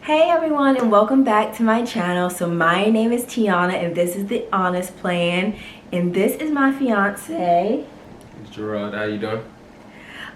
Hey everyone, and welcome back to my channel. So my name is Tiana and this is the Honest Plan, and this is my fiance. Gerard, how you doing?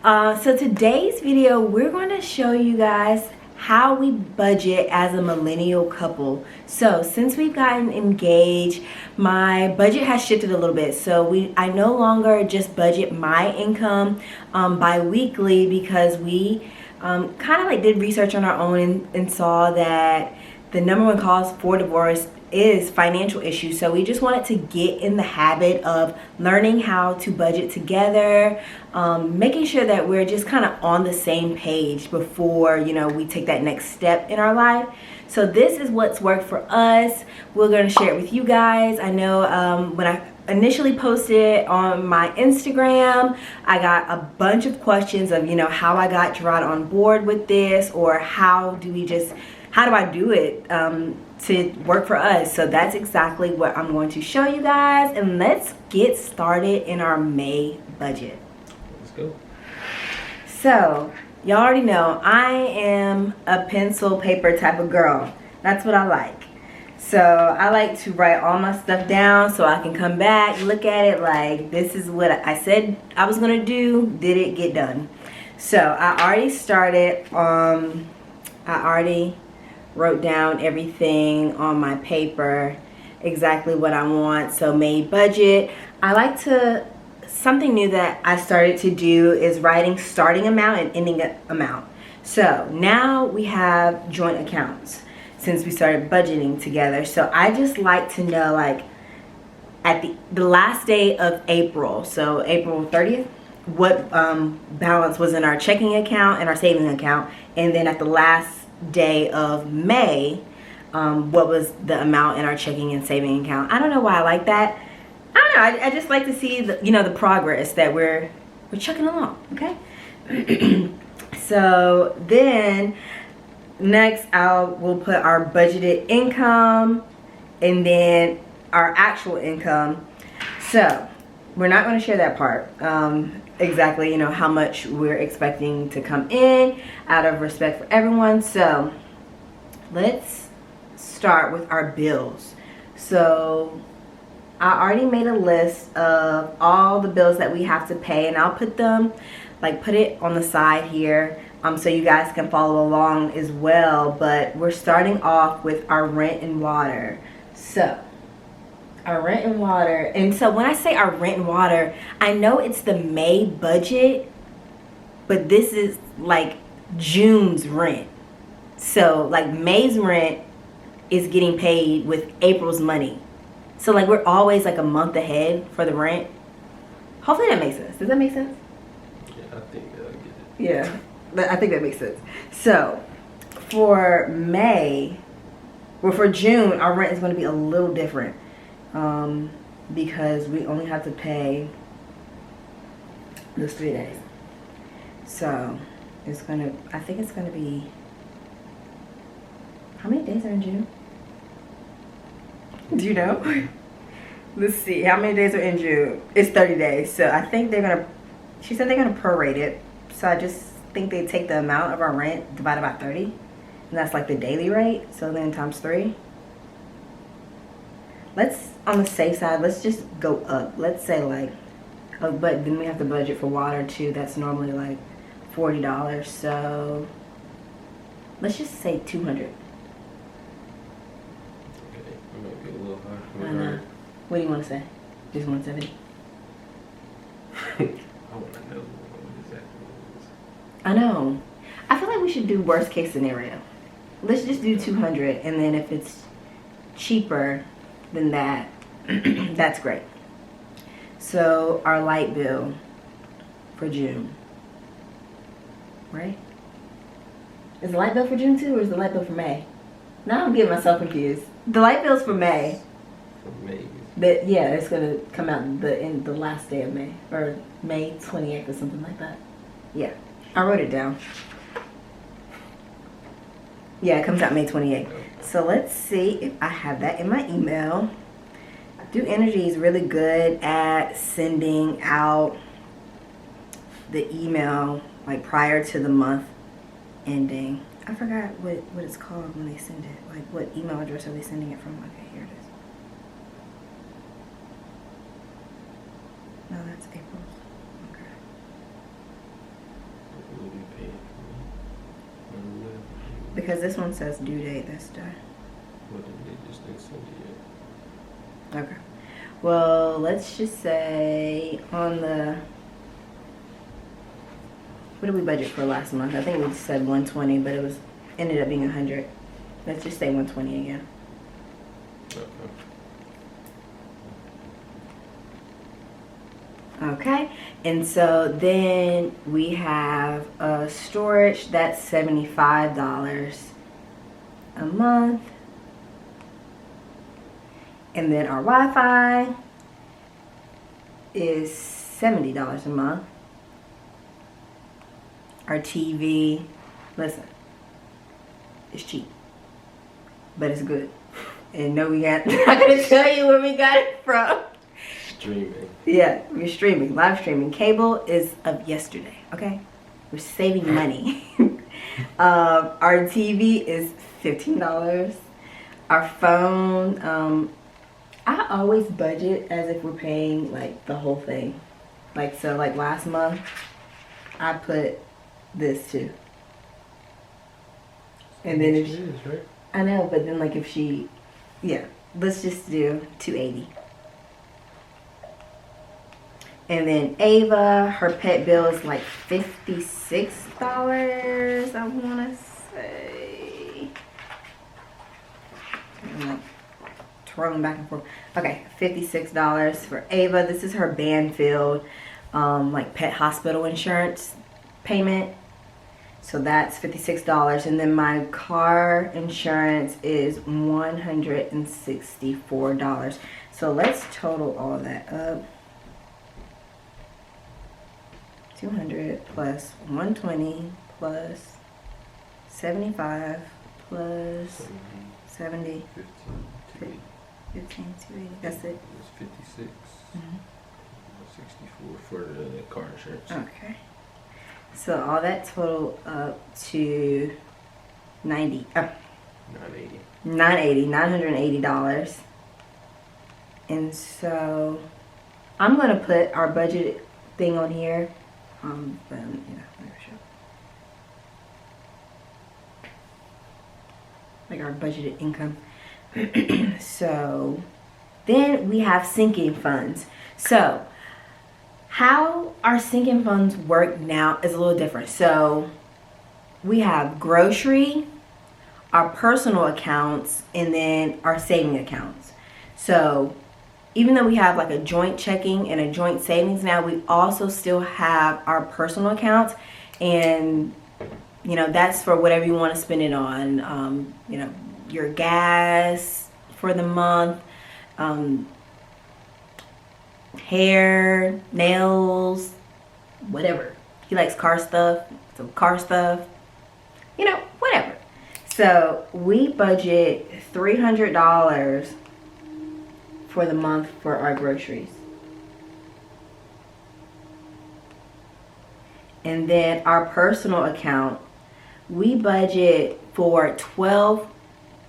So today's video we're going to show you guys how we budget as a millennial couple. So since we've gotten engaged, my budget has shifted a little bit. So I no longer just budget my income bi-weekly, because we kind of like did research on our own and saw that the number one cause for divorce is financial issues. So we just wanted to get in the habit of learning how to budget together, making sure that we're just kind of on the same page before, you know, we take that next step in our life. So this is what's worked for us. We're going to share it with you guys. I know when I initially posted on my Instagram, I got a bunch of questions of, you know, how I got Gerard on board with this, or how do I do it to work for us. So that's exactly what I'm going to show you guys, and let's get started in our May budget. Let's go. So y'all already know I am a pencil paper type of girl. That's what I like. So I like to write all my stuff down so I can come back, look at it like, this is what I said I was gonna do. Did it get done? So I already started, I already wrote down everything on my paper, exactly what I want. So May budget. I like to, something new that I started to do is writing starting amount and ending amount. So now we have joint accounts since we started budgeting together. So I just like to know, like, at the last day of April, so April 30th, what balance was in our checking account and our saving account, and then at the last day of May, what was the amount in our checking and saving account. I don't know why I like that. I don't know, I just like to see the, you know, the progress that we're chugging along, okay? So then next we'll put our budgeted income and then our actual income. So we're not going to share that part, exactly, you know, how much we're expecting to come in, out of respect for everyone. So let's start with our bills. So I already made a list of all the bills that we have to pay, and I'll put them, like, put it on the side here, so you guys can follow along as well. But we're starting off with our rent and water. So our rent and water, and so when I say our rent and water, I know it's the May budget, but this is like June's rent. So like May's rent is getting paid with April's money. So like we're always like a month ahead for the rent. Hopefully that makes sense. Does that make sense? Yeah, I think I get it. Yeah, I think that makes sense. So for May, well, for June, our rent is going to be a little different, because we only have to pay those 3 days. So it's gonna, I think it's gonna be, how many days are in June? Do you know? Let's see, how many days are in June? It's 30 days. So I think they're gonna, she said they're gonna prorate it. So I just think they take the amount of our rent divided by 30, and that's like the daily rate. So then times 3. Let's, on the safe side, let's just go up. Let's say like, oh, but then we have to budget for water too. That's normally like $40. So let's just say 200. Okay, it might be a little hard. I know. What do you want to say? Just 170? I want to know what exactly it is. I know. I feel like we should do worst case scenario. Let's just do 200, and then if it's cheaper than that, that's great. So our light bill for June, right? Is the light bill for June too, or is the light bill for May? Now I'm getting myself confused. The light bill's for May. For May. But yeah, it's gonna come out in the last day of May, or May 28th or something like that. Yeah, I wrote it down. Yeah, it comes out May 28th. So let's see if I have that in my email. Do Energy is really good at sending out the email like prior to the month ending. I forgot what it's called when they send it. Like, what email address are they sending it from? Okay, here it is. No, that's April's. Okay. Will be paid for me. Because this one says due date this day. What did they just didn't send it yet? Okay. Well, let's just say on the... What did we budget for last month? I think we said 120, but it was ended up being 100. Let's just say 120 again. Okay. Okay, and so then we have storage, that's $75 a month. And then our Wi-Fi is $70 a month. Our TV, listen, it's cheap, but it's good. And no, we got, I'm not gonna tell you where we got it from. Streaming. Yeah, we're streaming, live streaming. Cable is of yesterday, okay? We're saving money. Our TV is $15. Our phone, I always budget as if we're paying like the whole thing. Like, so like last month, I put this too. And then if she, right? I know, but then like if she, yeah, let's just do $280. And then Ava, her pet bill is like $56, I want to say. I'm like twirling back and forth. Okay, $56 for Ava. This is her Banfield, like pet hospital insurance payment. So that's $56. And then my car insurance is $164. So let's total all that up. 200 plus 120 plus 75 plus 70. 15, 280. That's it. It's 56. Mm-hmm. 64 for the car insurance. Okay. So all that total up to 90. Oh, 980. $980. And so I'm gonna put our budget thing on here. But yeah, maybe sure. Like our budgeted income. So then we have sinking funds. So how our sinking funds work now is a little different. So we have grocery, our personal accounts, and then our saving accounts. So even though we have like a joint checking and a joint savings now, we also still have our personal accounts, and you know, that's for whatever you want to spend it on. You know, your gas for the month, hair, nails, whatever. He likes car stuff, so car stuff, you know, whatever. So we budget $300 for the month for our groceries. And then our personal account, we budget for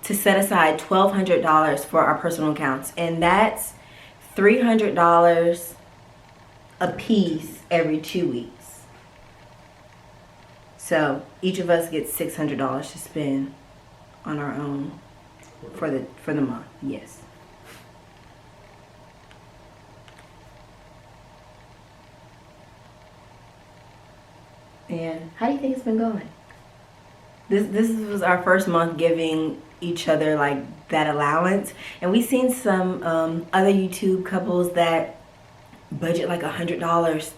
to set aside $1,200 for our personal accounts. And that's $300 a piece every 2 weeks. So each of us gets $600 to spend on our own for the month. Yes. And how do you think it's been going? This was our first month giving each other like that allowance, and we've seen some other YouTube couples that budget like $100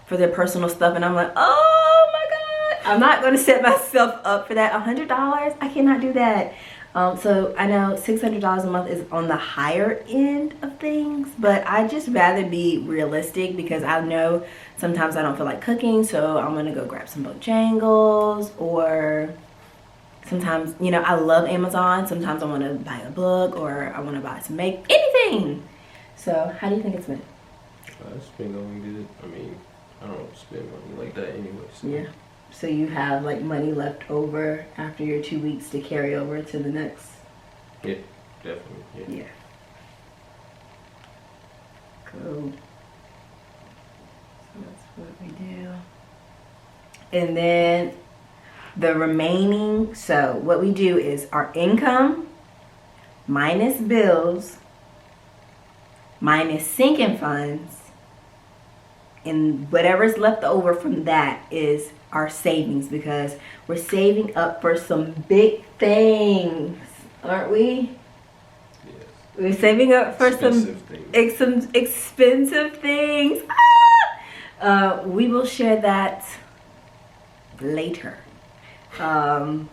for their personal stuff, and I'm like, oh my god, I'm not going to set myself up for that. $100, I cannot do that. So I know $600 a month is on the higher end of things, but I just rather be realistic because I know sometimes I don't feel like cooking, so I'm gonna go grab some Bojangles, or sometimes, you know, I love Amazon. Sometimes I want to buy a book, or I want to buy some anything. So how do you think it's been? It's been going good. I mean, I don't spend money like that anyway. So. Yeah. So you have like money left over after your 2 weeks to carry over to the next. Yeah, definitely. Yeah. Cool. So that's what we do. And then the remaining, so what we do is our income minus bills minus sinking funds, and whatever's left over from that is our savings, because we're saving up for some big things, aren't we? Yes. We're saving up for some expensive things. We will share that later. But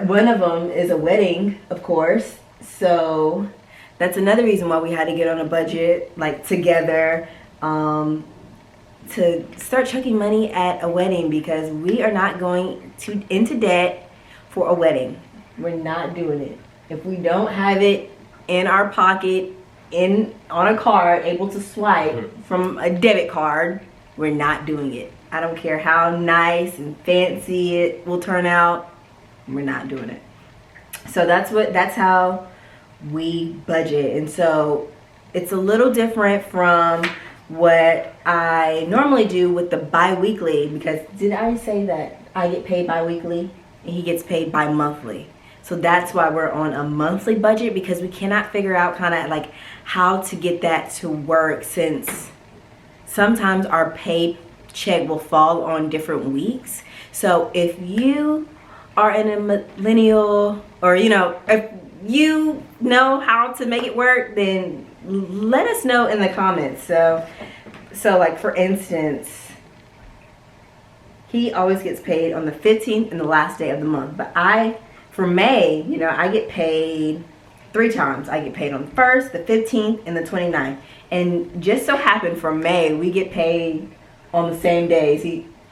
one of them is a wedding, of course. So that's another reason why we had to get on a budget, like together, to start chucking money at a wedding, because we are not going into debt for a wedding. We're not doing it. If we don't have it in our pocket, on a card, able to swipe from a debit card, we're not doing it. I don't care how nice and fancy it will turn out. We're not doing it. So that's how we budget. And so it's a little different from what I normally do with the bi-weekly, because did I say that I get paid bi-weekly and he gets paid bi-monthly? So that's why we're on a monthly budget, because we cannot figure out kind of like how to get that to work, since sometimes our paycheck will fall on different weeks. So if you are in a millennial, or if you know how to make it work, then let us know in the comments. So like for instance, he always gets paid on the 15th and the last day of the month. But for May, I get paid 3 times. I get paid on the 1st, the 15th, and the 29th. And just so happened for May, we get paid on the same days.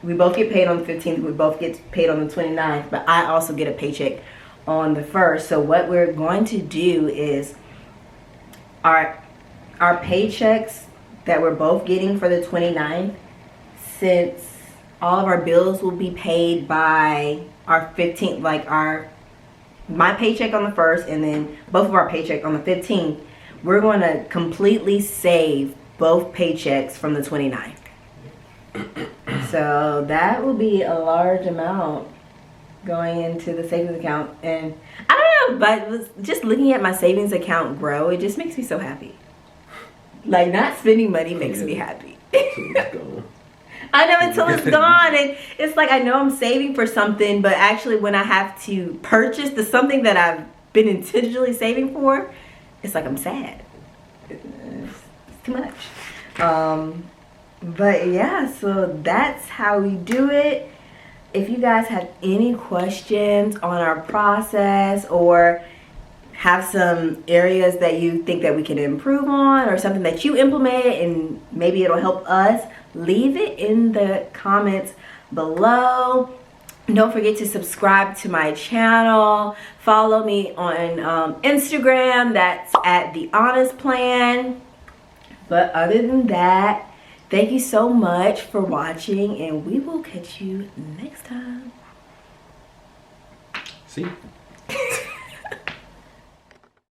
We both get paid on the 15th. We both get paid on the 29th. But I also get a paycheck on the 1st. So what we're going to do is our paychecks that we're both getting for the 29th, since all of our bills will be paid by our 15th, like my paycheck on the 1st and then both of our paycheck on the 15th, we're going to completely save both paychecks from the 29th. So that will be a large amount going into the savings account. And I don't know, but just looking at my savings account grow, it just makes me so happy. Like, not spending money makes me happy. I know, until it's gone. And it's like, I know I'm saving for something, but actually when I have to purchase the something that I've been intentionally saving for, it's like I'm sad. It's too much. But yeah, so that's how we do it. If you guys have any questions on our process, or have some areas that you think that we can improve on, or something that you implemented and maybe it'll help us, leave it in the comments below. Don't forget to subscribe to my channel. Follow me on Instagram. That's at The Honest Plan. But other than that, thank you so much for watching, and we will catch you next time. See?